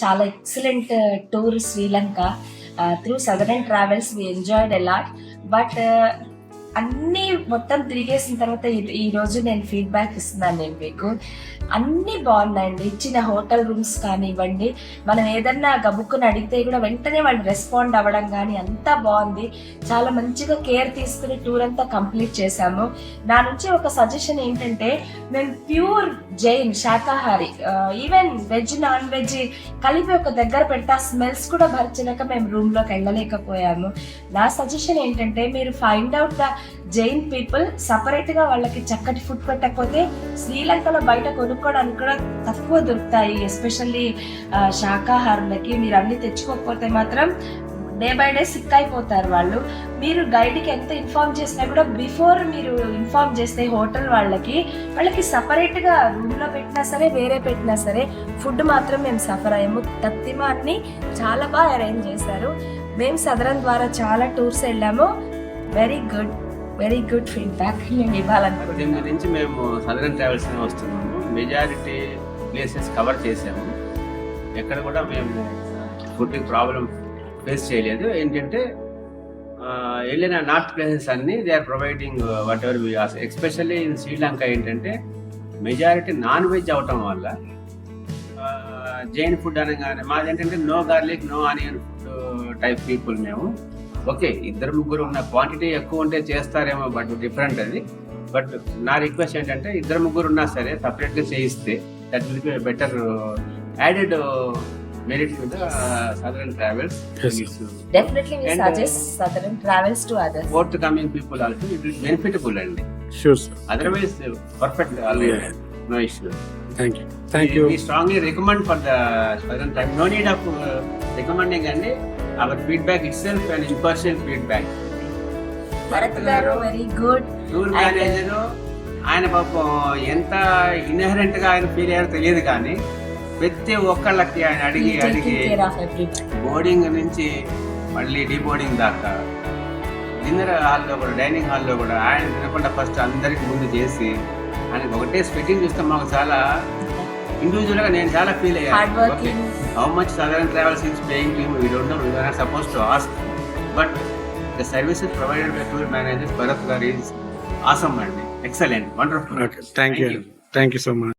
చాలా excellent tour Sri Lanka through Southern Travels we enjoyed a lot. But అన్నీ మొత్తం తిరిగేసిన తర్వాత ఈ రోజు నేను ఫీడ్బ్యాక్ ఇస్తున్నాను నేను మీకు. అన్నీ బాగున్నాయండి. ఇచ్చిన హోటల్ రూమ్స్ కానివ్వండి, మనం ఏదన్నా గబుక్కుని అడిగితే కూడా వెంటనే వాళ్ళు రెస్పాండ్ అవ్వడం కానీ అంతా బాగుంది. చాలా మంచిగా కేర్ తీసుకుని టూర్ అంతా కంప్లీట్ చేశాము. నా నుంచి ఒక సజెషన్ ఏంటంటే, మేము ప్యూర్ జైన్ శాకాహారి, ఈవెన్ వెజ్ నాన్ వెజ్ కలిపి ఒక దగ్గర పెడితే ఆ స్మెల్స్ కూడా భరించలేక మేము రూమ్లోకి వెళ్ళలేకపోయాము. నా సజెషన్ ఏంటంటే, మీరు find out the Jain people, సపరేట్గా వాళ్ళకి చక్కటి ఫుడ్ పెట్టకపోతే శ్రీలంకలో బయట కొనుక్కోవడానికి కూడా తక్కువ దొరుకుతాయి. ఎస్పెషల్లీ శాకాహారులకి మీరు అన్ని తెచ్చుకోకపోతే మాత్రం డే బై డే సిక్ అయిపోతారు వాళ్ళు. మీరు గైడ్కి ఎంత ఇన్ఫార్మ్ చేసినా కూడా బిఫోర్ మీరు ఇన్ఫార్మ్ చేస్తే హోటల్ వాళ్ళకి సపరేట్గా రూమ్లో పెట్టినా సరే వేరే పెట్టినా సరే ఫుడ్ మాత్రం మేము సఫర్ అయ్యాము. తత్తిమా అన్ని చాలా బాగా అరేంజ్ చేశారు. మేము సదరన్ ద్వారా చాలా టూర్స్ వెళ్ళాము. వెరీ గుడ్ ఫీడ్బ్యాక్ మేము ఇవ్వాలనుకుంటున్నాం. దీని నుంచి మేము సదరన్ ట్రావెల్స్ వస్తున్నాము. మెజారిటీ ప్లేసెస్ కవర్ చేసాము. ఎక్కడ కూడా మేము ఫుడ్ ప్రాబ్లం ఫేస్ చేయలేదు. ఏంటంటే వెళ్ళిన నార్త్ ప్లేసెస్ అన్ని they are providing whatever we ask. Especially in Sri Lanka ఏంటంటే మెజారిటీ నాన్ వెజ్ అవటం వల్ల జైన్ ఫుడ్ అనగానే మాది ఏంటంటే no garlic no onion food type people మేము. ఓకే, ఇద్దరు ముగ్గురు ఉన్న క్వాంటిటీ ఎక్కువ ఉంటే చేస్తారేమో, బట్ డిఫరెంట్ అది. బట్ నా రిక్వెస్ట్ ఏంటంటే ఇద్దరు ముగ్గురు ఉన్నా సరే సపరేట్గా చేయిస్తే that will be better added merit to the Southern Travels. Definitely we suggest Southern Travels to others. Both coming people also it will benefitable అండి. Sure sir. Otherwise perfect always no issue. Thank you. We strongly recommend for the Southern Travel. No need of recommending అండి. Our feedback itself an impartial feedback. Bharat గారు very good tour manager. ఆయన పాపం ఎంత inherent గా ఆయన feel అయ్యారో తెలియదు కానీ ప్రతి ఒక్కళ్ళకి ఆయన అడిగి బోర్డింగ్ నుంచి మళ్ళీ డీబోర్డింగ్ దాకా డిన్నర్ హాల్లో కూడా డైనింగ్ హాల్లో కూడా ఆయన తినకుండా ఫస్ట్ అందరికి ముందు చేసి ఆయనకి ఒకటే స్పెట్టింగ్ చూస్తే మాకు చాలా ఇండివిజువల్ గా నేను చాలా ఫీల్ అయ్యాను. How much Southern Travels is paying to we don't know, we are not suppose to ask, but the services provided by tour manager Bharat garu is awesome అండి. Excellent, wonderful. Okay, thank you so much.